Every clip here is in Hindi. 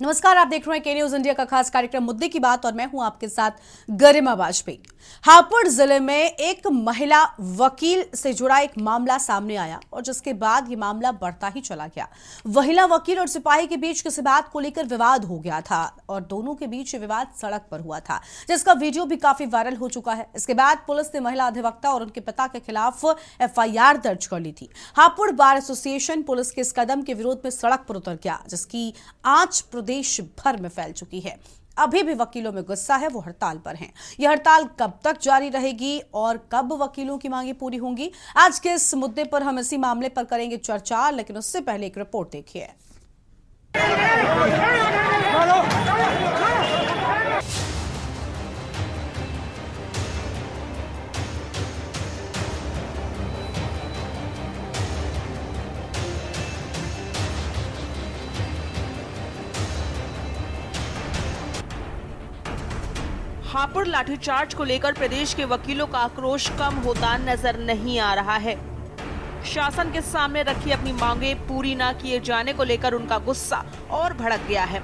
नमस्कार, आप देख रहे हैं के न्यूज इंडिया का खास कार्यक्रम मुद्दे की बात और मैं हूं आपके साथ गरिमा वाजपेयी। हापुड़ जिले में एक महिला वकील से जुड़ा एक मामला सामने आया और जिसके बाद ये मामला बढ़ता ही चला गया। महिला वकील और सिपाही के बीच किसी बात को लेकर विवाद हो गया था और दोनों के बीच विवाद सड़क पर हुआ था, जिसका वीडियो भी काफी वायरल हो चुका है। इसके बाद पुलिस ने महिला अधिवक्ता और उनके पिता के खिलाफ FIR दर्ज कर ली थी। हापुड़ बार एसोसिएशन पुलिस के इस कदम के विरोध में सड़क पर उतर गया, जिसकी आंच प्रदेश भर में फैल चुकी है। अभी भी वकीलों में गुस्सा है, वो हड़ताल पर हैं। यह हड़ताल कब तक जारी रहेगी और कब वकीलों की मांगे पूरी होंगी, आज के इस मुद्दे पर हम इसी मामले पर करेंगे चर्चा, लेकिन उससे पहले एक रिपोर्ट देखिए। हापुड़ लाठीचार्ज को लेकर प्रदेश के वकीलों का आक्रोश कम होता नजर नहीं आ रहा है। शासन के सामने रखी अपनी मांगे पूरी न किए जाने को लेकर उनका गुस्सा और भड़क गया है।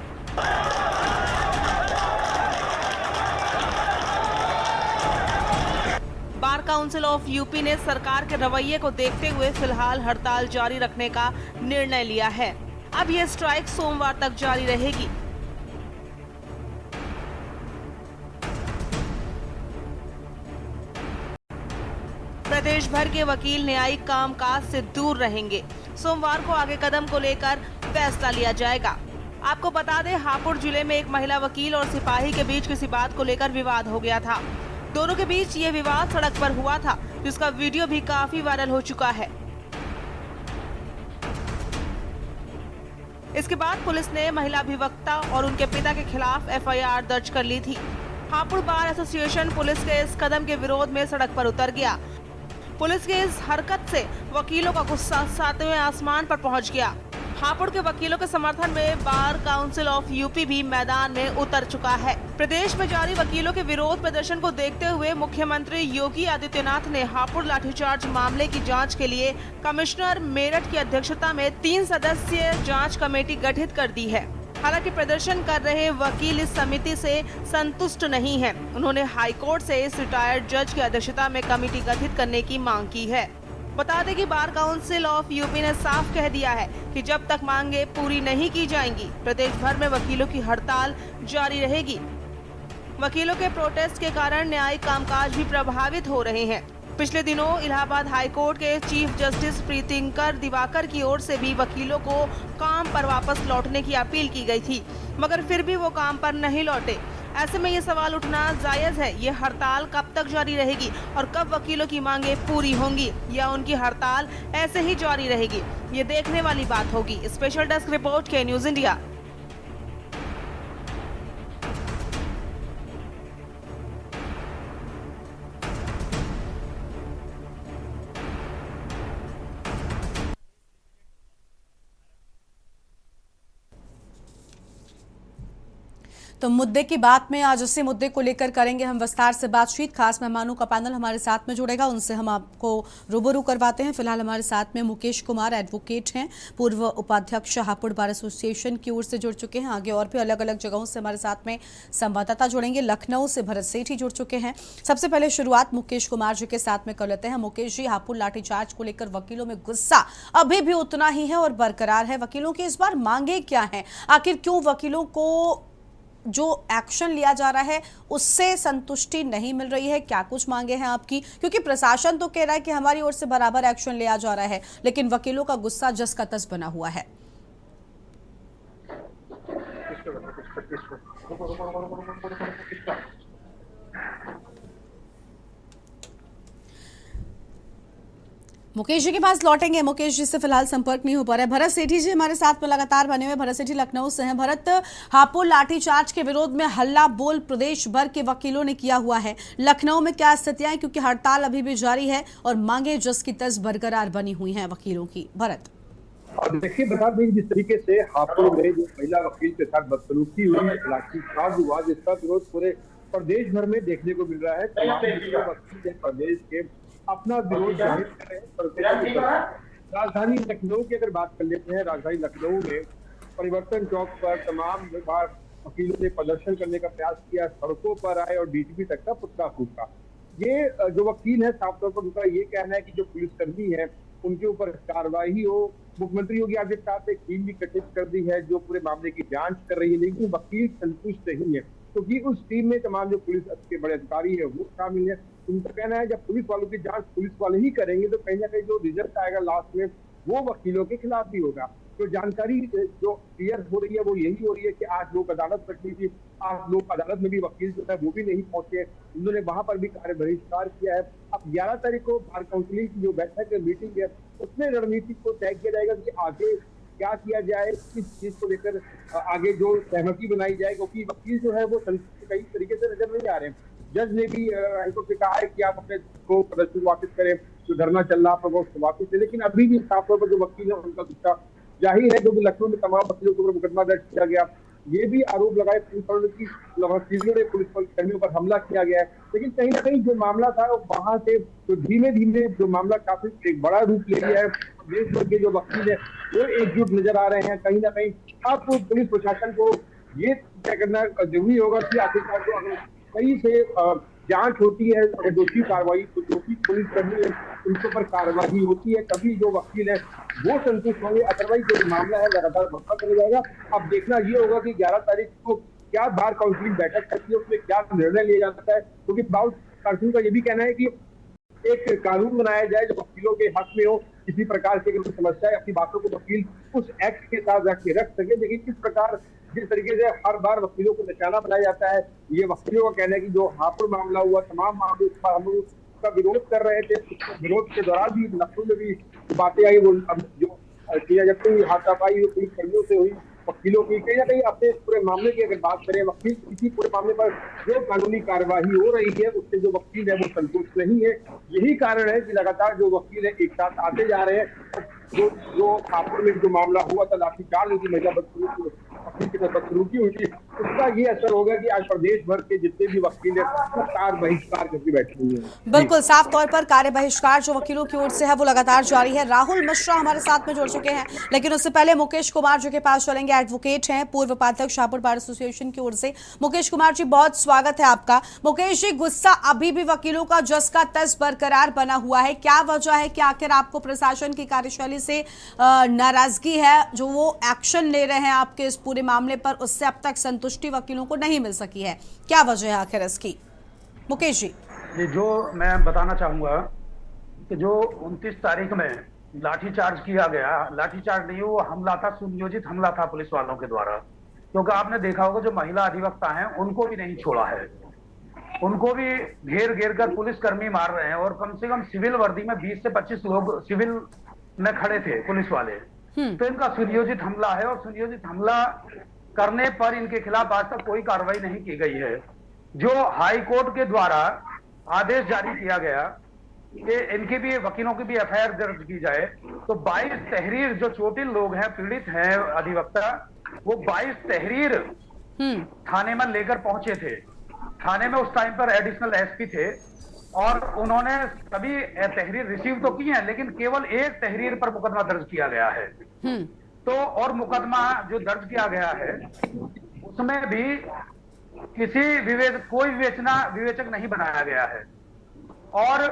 बार काउंसिल ऑफ यूपी ने सरकार के रवैये को देखते हुए फिलहाल हड़ताल जारी रखने का निर्णय लिया है। अब यह स्ट्राइक सोमवार तक जारी रहेगी। प्रदेश भर के वकील न्यायिक कामकाज से दूर रहेंगे। सोमवार को आगे कदम को लेकर फैसला लिया जाएगा। आपको बता दें, हापुड़ जिले में एक महिला वकील और सिपाही के बीच किसी बात को लेकर विवाद हो गया था। दोनों के बीच ये विवाद सड़क पर हुआ था, जिसका वीडियो भी काफी वायरल हो चुका है। इसके बाद पुलिस ने महिला अधिवक्ता और उनके पिता के खिलाफ FIR दर्ज कर ली थी। हापुड़ बार एसोसिएशन पुलिस के इस कदम के विरोध में सड़क पर उतर गया। पुलिस के इस हरकत से वकीलों का गुस्सा सातवें आसमान पर पहुंच गया। हापुड़ के वकीलों के समर्थन में बार काउंसिल ऑफ यूपी भी मैदान में उतर चुका है। प्रदेश में जारी वकीलों के विरोध प्रदर्शन को देखते हुए मुख्यमंत्री योगी आदित्यनाथ ने हापुड़ लाठीचार्ज मामले की जांच के लिए कमिश्नर मेरठ की अध्यक्षता में 3 सदस्यीय जांच कमेटी गठित कर दी है। हालांकि प्रदर्शन कर रहे वकील इस समिति से संतुष्ट नहीं हैं। उन्होंने हाईकोर्ट से इस रिटायर्ड जज की अध्यक्षता में कमेटी गठित करने की मांग की है। बता दें कि बार काउंसिल ऑफ यूपी ने साफ कह दिया है कि जब तक मांगे पूरी नहीं की जाएंगी, प्रदेश भर में वकीलों की हड़ताल जारी रहेगी। वकीलों के प्रोटेस्ट के कारण न्यायिक कामकाज भी प्रभावित हो रहे हैं। पिछले दिनों इलाहाबाद हाईकोर्ट के चीफ जस्टिस प्रीतिंकर दिवाकर की ओर से भी वकीलों को काम पर वापस लौटने की अपील की गई थी, मगर फिर भी वो काम पर नहीं लौटे। ऐसे में ये सवाल उठना जायज है, ये हड़ताल कब तक जारी रहेगी और कब वकीलों की मांगे पूरी होंगी या उनकी हड़ताल ऐसे ही जारी रहेगी, ये देखने वाली बात होगी। स्पेशल डेस्क रिपोर्ट के न्यूज इंडिया। तो मुद्दे की बात में आज उसी मुद्दे को लेकर करेंगे हम विस्तार से बातचीत। खास मेहमानों का पैनल हमारे साथ में जुड़ेगा, उनसे हम आपको रूबरू करवाते हैं। फिलहाल हमारे साथ में मुकेश कुमार एडवोकेट हैं, पूर्व उपाध्यक्ष हापुड़ बार एसोसिएशन की ओर से जुड़ चुके हैं। आगे और भी अलग अलग जगहों से हमारे साथ में संवाददाता जुड़ेंगे। लखनऊ से भरत सेठी जुड़ चुके हैं। सबसे पहले शुरुआत मुकेश कुमार जी के साथ में कर लेते हैं। मुकेश जी, हापुड़ लाठीचार्ज को लेकर वकीलों में गुस्सा अभी भी उतना ही है और बरकरार है। वकीलों की इस बार मांगे क्या है? आखिर क्यों वकीलों को जो एक्शन लिया जा रहा है उससे संतुष्टि नहीं मिल रही है? क्या कुछ मांगे हैं आपकी? क्योंकि प्रशासन तो कह रहा है कि हमारी ओर से बराबर एक्शन लिया जा रहा है, लेकिन वकीलों का गुस्सा जस का तस बना हुआ है। मुकेश जी के पास लौटेंगे। मुकेश जी से फिलहाल संपर्क नहीं हो पा रहा है। भरत सेठी जी हमारे साथ में लगातार बने हुए। भरत सेठी लखनऊ से हैं। भरत, हापुड़ लाठीचार्ज के विरोध में हल्ला बोल प्रदेश भर के वकीलों ने किया हुआ है। लखनऊ में क्या स्थितियां हैं, क्योंकि हड़ताल अभी भी जारी है और मांगे जस की तस बरकरार बनी हुई हैं वकीलों की? भरत, देखिए, बता दें जिस तरीके से हापुड़ में जो महिला वकील के साथ बदसलूकी हुई, लाठीचार्ज हुआ, जिसका विरोध पूरे प्रदेश भर में देखने को मिल रहा है। तमाम वकील प्रदेश के अपना विरोध जाहिर कर रहे हैं। राजधानी लखनऊ की अगर बात कर लेते हैं, राजधानी लखनऊ में परिवर्तन चौक पर तमाम बार वकीलों ने प्रदर्शन करने का प्रयास किया, सड़कों पर आए और डीजीपी तक का पुतला फूका। ये जो वकील है साफ तौर पर उनका ये कहना है कि जो पुलिसकर्मी है उनके ऊपर कार्रवाई हो। मुख्यमंत्री योगी आदित्यनाथ ने एक टीम भी गठित कर दी है जो पूरे मामले की जांच कर रही है, लेकिन वकील संतुष्ट नहीं है क्योंकि उस टीम में तमाम जो पुलिस के बड़े अधिकारी है वो शामिल है। उनका कहना है जब पुलिस वालों की जांच पुलिस वाले ही करेंगे तो कहीं ना कहीं जो रिजल्ट आएगा लास्ट में वो वकीलों के खिलाफ भी होगा। तो जानकारी जो क्लियर हो रही है वो यही हो रही है कि आज लोक अदालत रखनी थी, आज लोक अदालत में भी वकील जो है वो भी नहीं पहुंचे, उन्होंने वहां पर भी कार्य बहिष्कार किया है। अब 11 तारीख को बार काउंसिल की जो बैठक है, मीटिंग है, उसमें रणनीति को तय किया जाएगा कि आगे क्या किया जाए, किस चीज को लेकर आगे जो सहमति बनाई जाए, क्योंकि वकील जो है वो कई तरीके से नजर नहीं आ रहे हैं। जज ने भी हाईकोर्ट से कहा है कि आप अपने को प्रदर्शन वापस करें, जो धरना चल रहा है वो वापस ले, लेकिन अभी भी साफ तौर पर जो वकील है उनका गुस्सा जाहिर है, क्योंकि लखनऊ में तमाम वकीलों के ऊपर मुकदमा दर्ज किया गया। ये भी आरोप लगाए पुलिस वकीलों ने पुलिस कर्मियों पर हमला किया गया है, लेकिन कहीं ना कहीं जो मामला था वहां से तो धीमे धीमे जो मामला काफी एक बड़ा रूप ले लिया है। देश भर के जो वकील है वो एकजुट नजर आ रहे हैं। कहीं ना कहीं अब पुलिस प्रशासन को ये तय करना जरूरी होगा कि आखिरकार जो अगर सही से जांच होती है, अगर दोषी कार्रवाई तो दोषी पुलिस कर्मी है उनके ऊपर कार्रवाई होती है, तभी जो वकील है वो संतुष्ट होंगे। अदरवाइज जो मामला है लगातार बढ़ता चला जाएगा। अब देखना ये होगा कि 11 तारीख को क्या बार काउंसिल बैठक करती है, उसमें क्या निर्णय लिया जाता है, क्योंकि बार काउंसिल का ये भी कहना है कि एक कानून बनाया जाए जो वकीलों के हक में हो। किसी प्रकार की अगर समस्या है अपनी बातों को वकील उस एक्ट के साथ रख सके, लेकिन किस प्रकार जिस तरीके से हर बार वकीलों को निशाना बनाया जाता है, ये वकीलों का कहना है कि जो हापुड़ मामला हुआ, तमाम मामले हम लोग उसका विरोध कर रहे थे, विरोध के दौरान भी लखनऊ में भी बातें आई, वो जो जब हाथापाई पुलिस कर्मियों से हुई वकीलों की, कहीं ना कहीं अपने पूरे मामले की अगर बात करें, वकील किसी पूरे मामले पर जो कानूनी कार्यवाही हो रही है उससे जो वकील है वो संतुष्ट नहीं है। यही कारण है कि लगातार जो वकील है एक साथ आते जा रहे हैं। जो हापुड़ में जो मामला हुआ था, लाठीचार्ज हुई थी, महिला वकील के साथ बदसलूकी हुई थी, उसका ये असर होगा कि आज प्रदेश भर के जितने भी वकील है कार्य बहिष्कार करके बैठे हुए हैं। बिल्कुल साफ तौर पर कार्य बहिष्कार जो वकीलों की ओर से है वो लगातार जारी है। राहुल मिश्रा हमारे साथ में जुड़ चुके हैं, लेकिन उससे पहले मुकेश कुमार जी के पास चलेंगे। एडवोकेट हैं, पूर्व उपाध्यक्ष हापुड़ बार एसोसिएशन की ओर से। मुकेश कुमार जी, बहुत स्वागत है आपका। मुकेश जी, गुस्सा अभी भी वकीलों का जस का तस बरकरार बना हुआ है, क्या वजह है कि आखिर आपको प्रशासन की कार्यशैली से नाराजगी है, जो वो एक्शन ले रहे हैं आपके इस पूरे मामले पर, उससे अब तक संतुष्टि वकीलों को नहीं मिल सकी है, क्या वजह है आखिर इसकी? मुकेश जी। जो मैं बताना चाहूंगा कि जो 29 तारीख में लाठीचार्ज किया गया, लाठीचार्ज नहीं, वो हमला था, सुनियोजित हमला था पुलिस वालों के द्वारा। क्योंकि आपने देखा होगा जो महिला अधिवक्ता हैं उनको भी नहीं छोड़ा है, उनको भी घेर घेर कर पुलिस कर्मी मार रहे हैं, और कम से कम सिविल वर्दी में 20 से 25 लोग सिविल में खड़े थे पुलिस वाले। तो इनका सुनियोजित हमला है, और सुनियोजित हमला करने पर इनके खिलाफ आज तक कोई कार्रवाई नहीं की गई है। जो हाई कोर्ट के द्वारा आदेश जारी किया गया कि इनके भी वकीलों की भी एफआईआर दर्ज की जाए, तो 22 तहरीर जो चोटिल लोग हैं, पीड़ित हैं अधिवक्ता, वो 22 तहरीर थाने में लेकर पहुंचे थे। थाने में उस टाइम पर एडिशनल एसपी थे, और उन्होंने सभी तहरीर रिसीव तो की है, लेकिन केवल एक तहरीर पर मुकदमा दर्ज किया गया है। तो और मुकदमा जो दर्ज किया गया है उसमें भी किसी कोई विवेचक नहीं बनाया गया है। और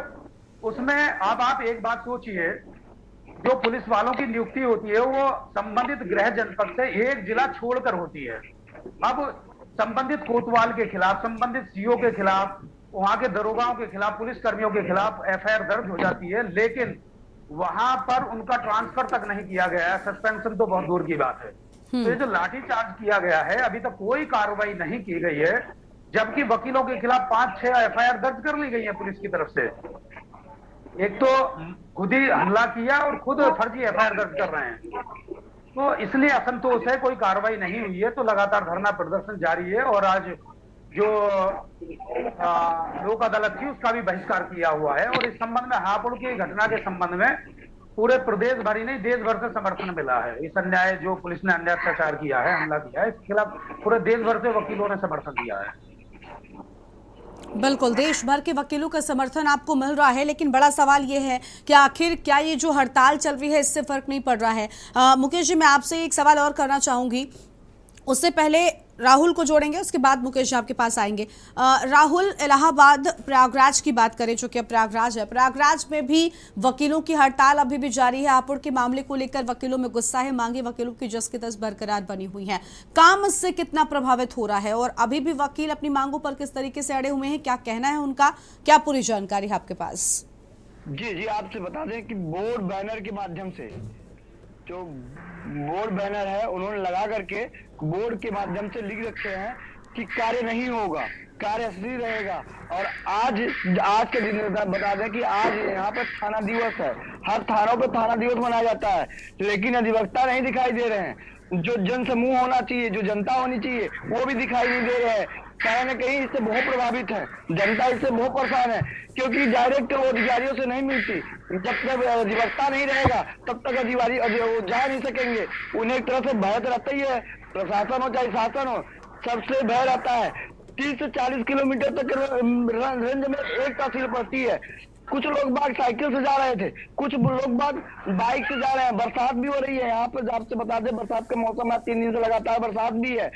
उसमें अब आप एक बात सोचिए, जो पुलिस वालों की नियुक्ति होती है वो संबंधित गृह जनपद से एक जिला छोड़कर होती है। अब संबंधित कोतवाल के खिलाफ, संबंधित सीओ के खिलाफ, वहां के दरोगाओं के खिलाफ, पुलिस कर्मियों के खिलाफ एफआईआर दर्ज हो जाती है, लेकिन वहां पर उनका ट्रांसफर तक नहीं किया गया है, सस्पेंशन तो बहुत दूर की बात है। तो ये जो लाठीचार्ज किया गया है, अभी तक कोई कार्रवाई नहीं की गई है, जबकि वकीलों के खिलाफ 5-6 एफआईआर दर्ज कर ली गई है पुलिस की तरफ से। एक तो खुद ही हमला किया और खुद फर्जी एफआईआर दर्ज कर रहे हैं, तो इसलिए असंतोष है, कोई कार्रवाई नहीं हुई है। तो लगातार धरना प्रदर्शन जारी है, और आज जो लोक अदालत थी उसका भी बहिष्कार किया हुआ है। और इस संबंध में हापुड़ की घटना के संबंध में पूरे प्रदेश भर ही नहीं, देश भर से समर्थन मिला है। इस अन्याय जो पुलिस ने अन्याय अत्याचार किया है, हमला किया है, इसके खिलाफ पूरे देश भर से वकीलों ने समर्थन दिया है। बिल्कुल, देश भर के वकीलों का समर्थन आपको मिल रहा है, लेकिन बड़ा सवाल ये है कि आखिर क्या ये जो हड़ताल चल रही है इससे फर्क नहीं पड़ रहा है? मुकेश जी, मैं आपसे एक सवाल और करना चाहूंगी। उससे पहले राहुल को जोड़ेंगे, उसके बाद मुकेश जी आपके पास आएंगे। राहुल, इलाहाबाद प्रयागराज की बात करें, जो कि अब प्रयागराज है, प्रयागराज में भी वकीलों की हड़ताल अभी भी जारी है। हापुड़ के मामले को लेकर वकीलों में गुस्सा है, मांगे वकीलों की जस की तस बरकरार बनी हुई है। काम इससे कितना प्रभावित हो रहा है और अभी भी वकील अपनी मांगों पर किस तरीके से अड़े हुए हैं, क्या कहना है उनका, क्या पूरी जानकारी है आपके पास? जी, आपसे बता दें कि बोर्ड बैनर के माध्यम से, जो बोर्ड बैनर है उन्होंने लगा करके बोर्ड के माध्यम से लिख रखे हैं कि कार्य नहीं होगा, कार्य असली रहेगा। और आज के दिन बता दें कि आज यहाँ पर थाना दिवस है। हर थानों पर थाना दिवस मनाया जाता है, लेकिन अधिवक्ता नहीं दिखाई दे रहे हैं। जो जन समूह होना चाहिए, जो जनता होनी चाहिए, वो भी दिखाई नहीं दे रहे हैं। कहीं न कहीं इससे बहुत प्रभावित है, जनता इससे बहुत परेशान है, क्योंकि डायरेक्ट वो अधिकारियों से नहीं मिलती। जब तक अधिवक्ता नहीं रहेगा तब तक अधिकारी वो जा नहीं सकेंगे। उन्हें एक तरह से भय रहता ही है, प्रशासन हो चाहे शासन हो, सबसे भय रहता है। 30 से 40 किलोमीटर तक रेंज में एक तहसील पड़ती है। कुछ लोग बाग साइकिल से जा रहे थे, कुछ लोग बाग बाइक से जा रहे हैं। बरसात भी हो रही है यहाँ पर, आपसे बता दें बरसात का मौसम है, 3 दिन से लगातार बरसात भी है।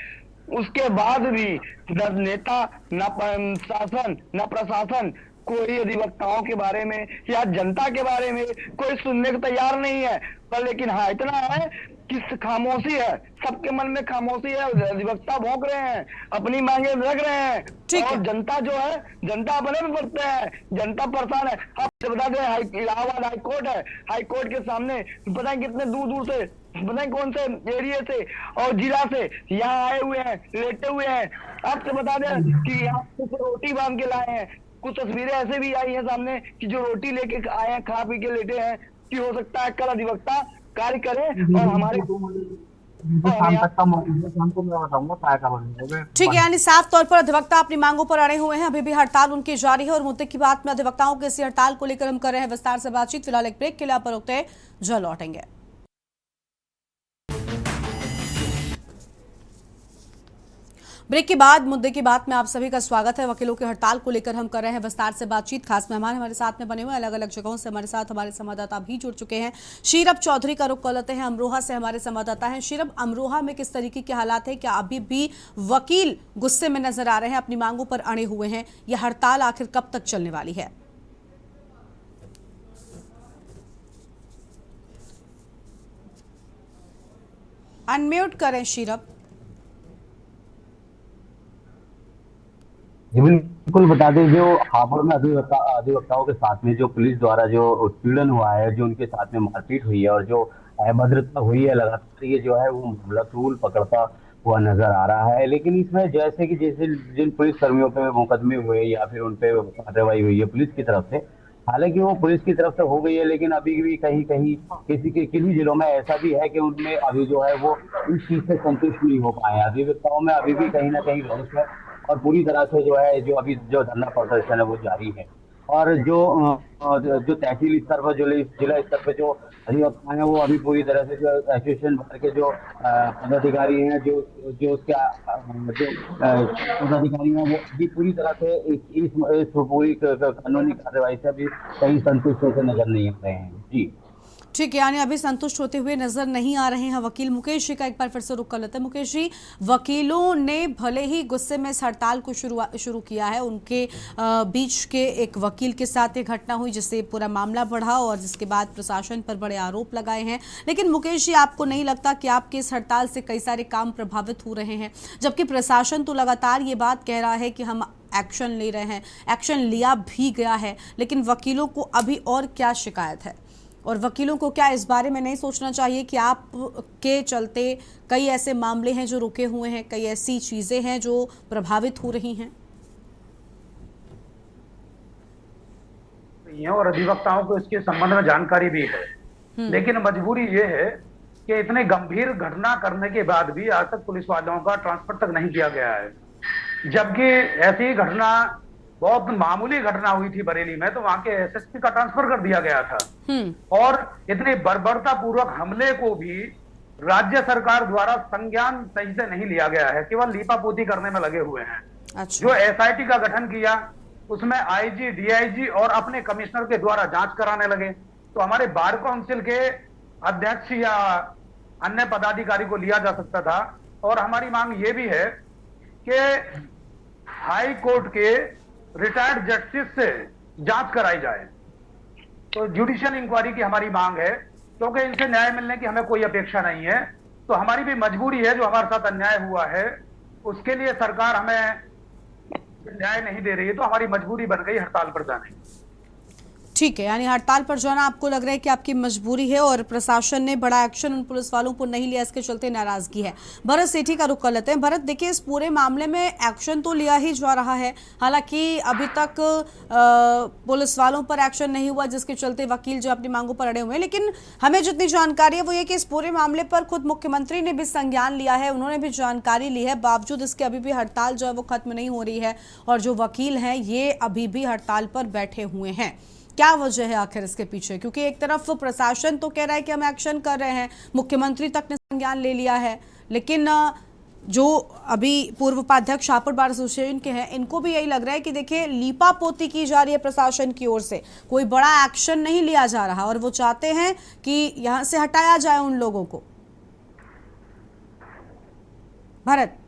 उसके बाद भी न नेता, न शासन, न प्रशासन कोई अधिवक्ताओं के बारे में या जनता के बारे में कोई सुनने को तैयार नहीं है। पर लेकिन हाँ, इतना है कि खामोशी है, सबके मन में खामोशी है। अधिवक्ता भौंक रहे हैं, अपनी मांगे रख रहे हैं, और जनता जो है, जनता अपने में पड़ते हैं, जनता परेशान है। आपसे बता दें इलाहाबाद हाईकोर्ट है, हाईकोर्ट के सामने पता है कितने दूर दूर से, पता है कौन से एरिया से और जिला से यहाँ आए हुए हैं, लेटे हुए हैं। आपसे बता दें कि यहाँ कुछ रोटी बांध के लाए हैं। कुछ तस्वीरें ऐसे भी आई हैं सामने कि जो रोटी लेके आए हैं, खा पी के लेटे हैं, कि हो सकता है कल अधिवक्ता कार्य करे और हमारे ठीक है, यानी साफ तौर पर अधिवक्ता अपनी मांगों पर अड़े हुए हैं, अभी भी हड़ताल उनकी जारी है। और मुद्दे की बात में अधिवक्ताओं के इसी हड़ताल को लेकर हम कर रहे हैं विस्तार से बातचीत। फिलहाल एक ब्रेक के लिए आप पर रुकते हैं, जल्द लौटेंगे। ब्रेक के बाद मुद्दे की बात में आप सभी का स्वागत है। वकीलों की हड़ताल को लेकर हम कर रहे हैं विस्तार से बातचीत। खास मेहमान हमारे साथ में बने हुए, अलग अलग जगहों से हमारे साथ हमारे संवाददाता भी जुड़ चुके हैं। शीरब चौधरी का रुख कर लेते हैं, अमरोहा से हमारे संवाददाता हैं। शीरब, अमरोहा में किस तरीके के हालात है? क्या अभी भी वकील गुस्से में नजर आ रहे हैं, अपनी मांगों पर अड़े हुए हैं? यह हड़ताल आखिर कब तक चलने वाली है? अनम्यूट करें शीरब। जी बिल्कुल, बता दें जो हापुड़ में अधिवक्ताओं के साथ में जो पुलिस द्वारा जो उत्पीड़न हुआ है, जो उनके साथ में मारपीट हुई है और जो अभद्रता हुई है, लगातार ये जो है वो मामला तूल पकड़ता हुआ नजर आ रहा है। लेकिन इसमें जैसे जिन पुलिस कर्मियों पे मुकदमे हुए या फिर उन पे कार्रवाई हुई है पुलिस की तरफ से, हालांकि वो पुलिस की तरफ से हो गई है, लेकिन अभी भी कहीं कहीं किन्हीं जिलों में ऐसा भी है कि उनमें अभी जो है वो इस चीज से संतुष्ट नहीं हो पाए। अधिवक्ताओं में अभी भी कहीं ना कहीं रोष है और पूरी तरह से जो है जो अभी जो धरना प्रदर्शन है वो जारी है। और जो तहसील स्तर पर, जो जिला स्तर पर जो अधिवक्ता हैं, वो अभी पूरी तरह से जो एसोसिएशन भर के जो पदाधिकारी हैं, जो उसके जो पदाधिकारी हैं, वो अभी पूरी तरह से इस पूरी कानूनी कार्रवाई से अभी कहीं संतुष्ट होकर नजर नहीं आ रहे हैं। जी ठीक है, यानी अभी संतुष्ट होते हुए नजर नहीं आ रहे हैं वकील। मुकेश जी का एक बार फिर से रुख कर लेते हैं। मुकेश जी, वकीलों ने भले ही गुस्से में इस हड़ताल को शुरू किया है, उनके बीच के एक वकील के साथ ये घटना हुई जिससे पूरा मामला बढ़ा और जिसके बाद प्रशासन पर बड़े आरोप लगाए हैं। लेकिन मुकेश जी, आपको नहीं लगता कि आपके इस हड़ताल से कई सारे काम प्रभावित हो रहे हैं, जबकि प्रशासन तो लगातार ये बात कह रहा है कि हम एक्शन ले रहे हैं, एक्शन लिया भी गया है, लेकिन वकीलों को अभी और क्या शिकायत है? और वकीलों को क्या इस बारे में नहीं सोचना चाहिए कि आप के चलते कई ऐसे मामले हैं जो रुके हुए हैं, कई ऐसी चीजें हैं जो प्रभावित हो रही हैं? और अधिवक्ताओं को इसके संबंध में जानकारी भी है, लेकिन मजबूरी ये है कि इतने गंभीर घटना करने के बाद भी आज तक पुलिस वालों का ट्रांसफर तक नहीं किया गया है। जबकि ऐसी घटना, बहुत मामूली घटना हुई थी बरेली में, तो वहां के एसएसपी का ट्रांसफर कर दिया गया था। और इतने बर्बरता पूर्वक हमले को भी राज्य सरकार द्वारा संज्ञान सही से नहीं लिया गया है, केवल लीपापोती करने में लगे हुए हैं। अच्छा। जो एसआईटी का गठन किया, उसमें आईजी, डीआईजी और अपने कमिश्नर के द्वारा जांच कराने लगे। तो हमारे बार काउंसिल के अध्यक्ष या अन्य पदाधिकारी को लिया जा सकता था। और हमारी मांग ये भी है कि हाई कोर्ट के रिटायर्ड जस्टिस से जांच कराई जाए। तो जुडिशियल इंक्वायरी की हमारी मांग है, क्योंकि इनसे न्याय मिलने की हमें कोई अपेक्षा नहीं है। तो हमारी भी मजबूरी है, जो हमारे साथ अन्याय हुआ है उसके लिए सरकार हमें न्याय नहीं दे रही है, तो हमारी मजबूरी बन गई हड़ताल पर जाने। ठीक है, यानी हड़ताल पर जाना आपको लग रहा है कि आपकी मजबूरी है और प्रशासन ने बड़ा एक्शन उन पुलिस वालों पर नहीं लिया, इसके चलते नाराजगी है। भरत सेठी का रुख कर लेते हैं। भरत, देखिए, इस पूरे मामले में एक्शन तो लिया ही जा रहा है, हालांकि अभी तक पुलिस वालों पर एक्शन नहीं हुआ, जिसके चलते वकील जो अपनी मांगों पर अड़े हुए हैं। लेकिन हमें जितनी जानकारी है वो ये कि इस पूरे मामले पर खुद मुख्यमंत्री ने भी संज्ञान लिया है, उन्होंने भी जानकारी ली है, बावजूद इसके अभी भी हड़ताल जो है वो खत्म नहीं हो रही है और जो वकील हैं ये अभी भी हड़ताल पर बैठे हुए हैं। क्या वजह है आखिर इसके पीछे? क्योंकि एक तरफ प्रशासन तो कह रहा है कि हम एक्शन कर रहे हैं, मुख्यमंत्री तक ने संज्ञान ले लिया है, लेकिन जो अभी पूर्व उपाध्यक्ष हापुड़ बार एसोसिएशन के हैं, इनको भी यही लग रहा है कि देखिए, लीपा पोती की जा रही है प्रशासन की ओर से, कोई बड़ा एक्शन नहीं लिया जा रहा और वो चाहते हैं कि यहाँ से हटाया जाए उन लोगों को। भरत,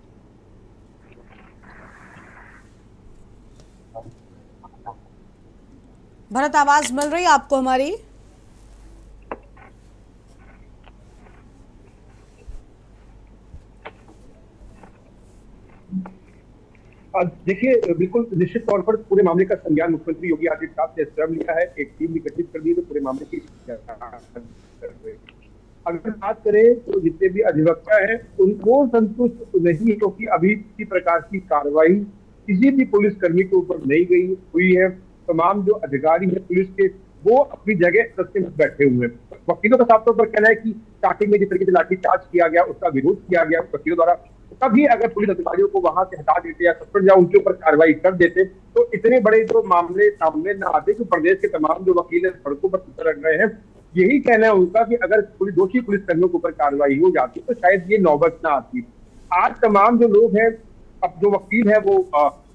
भरत, आवाज मिल रही है आपको हमारी? देखिए, बिल्कुल निश्चित तौर पर पूरे मामले का संज्ञान मुख्यमंत्री योगी आदित्यनाथ ने स्वयं लिया है। एक टीम भी गठित कर दी तो पूरे मामले की अगर बात करें तो जितने भी अधिवक्ता हैं उनको संतुष्ट नहीं है, क्योंकि अभी किसी प्रकार की कार्रवाई किसी भी पुलिसकर्मी के ऊपर नहीं गई हुई है। तमाम जो अधिकारी हैं पुलिस के, वो अपनी जगह सत्य में बैठे हुए हैं। वकीलों का साफ तौर पर कहना है कि स्टार्टिंग में जिस तरीके से लाठीचार्ज किया गया, उसका विरोध किया गया वकीलों द्वारा, तभी अगर पुलिस अधिकारियों को वहां से हटा देते या सस्पेंड या उनके ऊपर कार्रवाई कर देते तो इतने बड़े जो मामले सामने न आते कि प्रदेश के तमाम जो वकील हैं सड़कों पर उतर रहे हैं। यही कहना है उनका कि अगर दोषी पुलिसकर्मियों के ऊपर कार्रवाई हो जाती तो शायद ये नौबत ना आती। आज तमाम जो लोग हैं, अब जो वकील है वो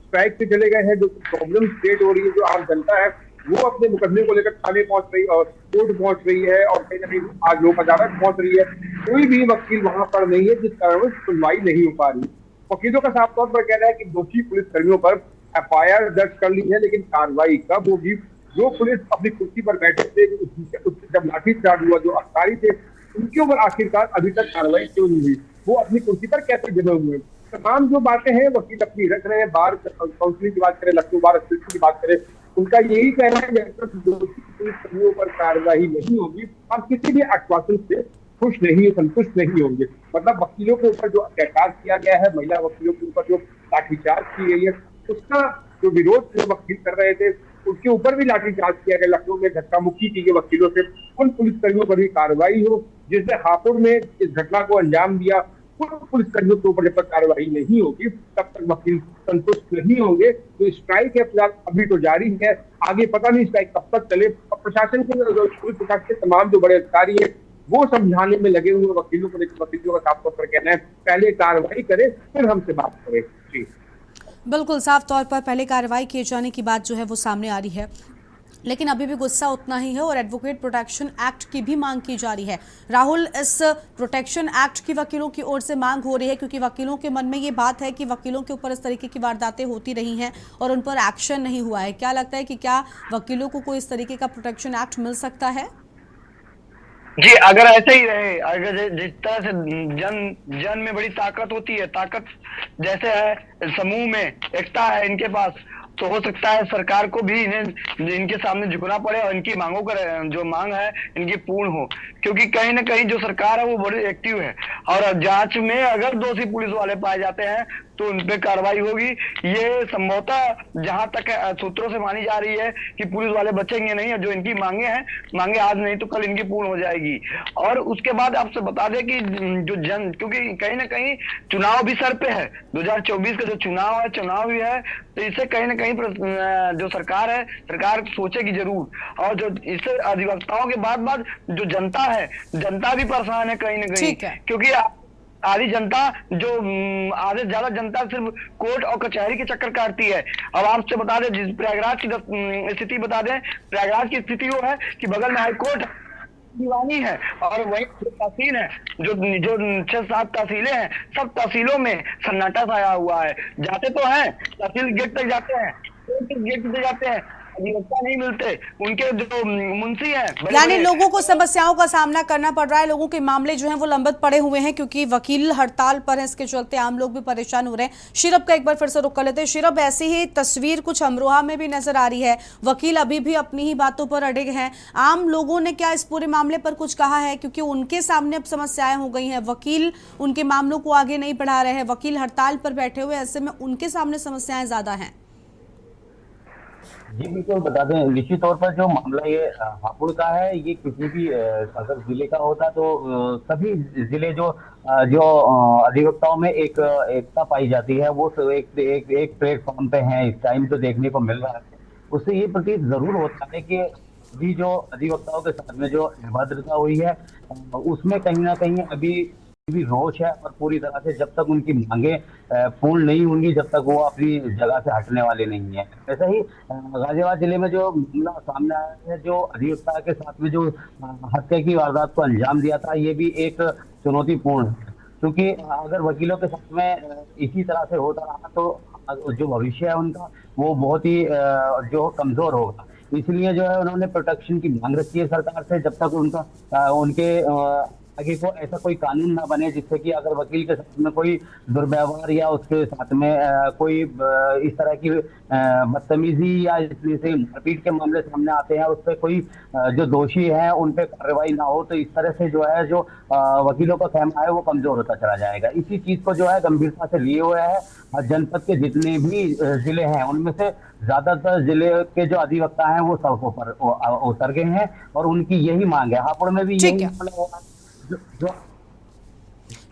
स्ट्राइक पे चले गए हैं। जो प्रॉब्लम क्रिएट हो रही है, जो आम जनता है वो अपने मुकदमे को लेकर थाने पहुंच रही और कोर्ट पहुंच रही है और कहीं ना कहीं आज लोक अदालत पहुंच रही है। कोई भी वकील वहां पर नहीं है, जिस कारण सुनवाई नहीं हो पा रही। वकीलों का साफ तौर पर कहना है कि दोषी पुलिसकर्मियों पर FIR दर्ज कर ली है, लेकिन कार्रवाई कब होगी? जो पुलिस अपनी कुर्सी पर बैठे थे, जब लाठीचार्ज हुआ, जो अधिकारी थे उनके ऊपर आखिरकार अभी तक कार्रवाई क्यों नहीं हुई? वो अपनी कुर्सी पर कैसे जमे हुए? तमाम जो बातें हैं वकील अपनी रख रहे हैं। बार काउंसिलिंग की बात करें, लखनऊ बार एसोसिएशन की बात करें, उनका यही कहना है जब तक दोषी पुलिसकर्मियों पर कार्रवाई नहीं होगी हम किसी भी आश्वासन से खुश नहीं, संतुष्ट नहीं होंगे। मतलब वकीलों के ऊपर जो अत्याचार किया गया है, महिला वकीलों के ऊपर जो लाठीचार्ज की गई है, उसका जो विरोध जो वकील कर रहे थे उसके ऊपर भी लाठीचार्ज किया गया। लखनऊ में धक्का मुक्की की गई वकीलों से। उन पुलिसकर्मियों पर भी कार्रवाई हो जिसने हापुड़ में इस घटना को अंजाम दिया। उन पुलिसकर्मियों के ऊपर जब तक कार्रवाई नहीं होगी तब तक वकील संतुष्ट नहीं होंगे। तो स्ट्राइक है फिलहाल अभी तो जारी है, आगे पता नहीं स्ट्राइक कब तक चले। प्रशासन के पुलिस प्रशासन के तमाम जो बड़े अधिकारी है वो समझाने में लगे हुए वकीलों को, लेकर वकीलों का साफ तौर पर कहना है पहले कार्रवाई करे फिर हमसे बात करें। जी बिल्कुल, साफ तौर पर पहले कार्रवाई किए जाने की बात जो है वो सामने आ रही है, लेकिन अभी भी गुस्सा उतना ही है और एडवोकेट प्रोटेक्शन एक्ट की भी मांग की जा रही है। राहुल, इस प्रोटेक्शन एक्ट की वकीलों की ओर से मांग हो रही है क्योंकि वकीलों के मन में ये बात है कि वकीलों के ऊपर इस तरीके की वारदातें होती रही हैं और उन पर एक्शन नहीं हुआ है। क्या लगता है कि क्या वकीलों को कोई इस तरीके का प्रोटेक्शन एक्ट मिल सकता है? जी, अगर ऐसे ही रहे, अगर जिस तरह से जन में बड़ी ताकत होती है, ताकत जैसे है समूह में एकता है इनके पास, तो हो सकता है सरकार को भी इन्हें इनके सामने झुकना पड़े और इनकी मांगों का जो मांग है इनकी पूर्ण हो। क्योंकि कहीं ना कहीं जो सरकार है वो बड़ी एक्टिव है और जांच में अगर दोषी पुलिस वाले पाए जाते हैं तो उन पे कार्रवाई होगी। ये संभवतः जहां तक सूत्रों से मानी जा रही है कि पुलिस वाले बचेंगे नहीं और जो इनकी मांगे हैं, मांगे आज नहीं तो कल इनकी पूर्ण हो जाएगी। और उसके बाद आपसे बता दें कि जो क्योंकि कहीं ना कहीं चुनाव भी सर पे है, 2024 का जो चुनाव है, चुनाव भी है, तो इससे कहीं ना कहीं जो सरकार है, सरकार सोचेगी जरूर। और जो इससे अधिवक्ताओं के बाद जो जनता है, जनता भी परेशान है कहीं ना कहीं, क्योंकि आधी जनता जो आधे से ज्यादा जनता सिर्फ कोर्ट और कचहरी के चक्कर काटती है। अब आपसे बता दें, जिस प्रयागराज की स्थिति बता दें, प्रयागराज की स्थिति वो है कि बगल में हाईकोर्ट दीवानी है और वही तहसील है, जो 6-7 तहसीलें हैं, सब तहसीलों में सन्नाटा छाया हुआ है। जाते तो हैं, तहसील गेट तक जाते हैं, गेट तक जाते हैं, अधिवक्ता नहीं मिलते, उनके जो मुंशी हैं यानी लोगों को समस्याओं का सामना करना पड़ रहा है। लोगों के मामले जो हैं वो लंबित पड़े हुए हैं क्योंकि वकील हड़ताल पर हैं, इसके चलते आम लोग भी परेशान हो रहे हैं। शीरब का एक बार फिर से रुक कर लेते हैं। शीरब, ऐसी ही तस्वीर कुछ अमरोहा में भी नजर आ रही है, वकील अभी भी अपनी ही बातों पर अड़े हैं। आम लोगों ने क्या इस पूरे मामले पर कुछ कहा है, क्योंकि उनके सामने अब समस्याएं हो गई हैं, वकील उनके मामलों को आगे नहीं बढ़ा रहे हैं, वकील हड़ताल पर बैठे हुए, ऐसे में उनके सामने समस्याएं ज्यादा हैं। जी बिल्कुल, बता दें, निश्चित तौर पर जो मामला ये हापुड़ का है, ये किसी भी अगर जिले का होता तो सभी जिले जो अधिवक्ताओं में एक एकता पाई जाती है, वो एक प्लेटफॉर्म पे हैं इस टाइम तो देखने को मिल रहा है। उससे ये प्रतीत जरूर होता है कि अभी जो अधिवक्ताओं के साथ में जो अभद्रता हुई है, उसमें कहीं ना कहीं अभी भी रोष है और पूरी तरह से जब तक उनकी मांगे पूर्ण नहीं होंगी, जब तक वो अपनी जगह से हटने वाले नहीं है। वैसे ही गाजियाबाद जिले में जो मामला सामने आया है, जो अधिवक्ता के साथ में जो हत्या की वारदात को अंजाम दिया था, ये भी एक चुनौतीपूर्ण है, क्योंकि अगर वकीलों के साथ में इसी तरह से होता रहा तो जो भविष्य है उनका वो बहुत ही जो कमजोर होगा। इसलिए जो है उन्होंने प्रोटेक्शन की मांग रखी है सरकार से, जब तक उनके आगे को ऐसा कोई कानून ना बने जिससे कि अगर वकील के साथ में कोई दुर्व्यवहार या उसके साथ में कोई इस तरह की बदतमीजी या जैसे मारपीट के मामले सामने आते हैं, उस पर कोई जो दोषी है उन पर कार्रवाई ना हो, तो इस तरह से जो है जो वकीलों का कहना है वो कमजोर होता चला जाएगा। इसी चीज को जो है गंभीरता से लिए हुए है जनपद के जितने भी जिले हैं, उनमें से ज्यादातर जिले के जो अधिवक्ता हैं वो सड़कों पर उतर गए हैं और उनकी यही मांग है। हापुड़ में भी यही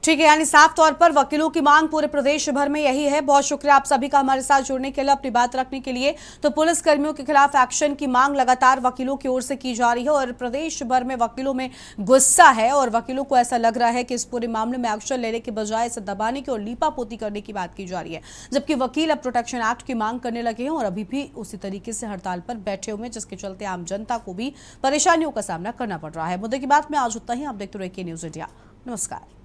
ठीक है, यानी साफ तौर पर वकीलों की मांग पूरे प्रदेश भर में यही है। बहुत शुक्रिया आप सभी का हमारे साथ जुड़ने के लिए, अपनी बात रखने के लिए। तो पुलिस कर्मियों के खिलाफ एक्शन की मांग लगातार वकीलों की ओर से की जा रही है और प्रदेश भर में वकीलों में गुस्सा है और वकीलों को ऐसा लग रहा है कि इस पूरे मामले में एक्शन लेने के बजाय इसे दबाने की और लीपापोती करने की बात की जा रही है, जबकि वकील अब प्रोटेक्शन एक्ट की मांग करने लगे हैं और अभी भी उसी तरीके से हड़ताल पर बैठे हुए हैं, जिसके चलते आम जनता को भी परेशानियों का सामना करना पड़ रहा है। मुद्दे की बात में आज उतना ही। आप देखते रहिए के न्यूज इंडिया। नमस्कार।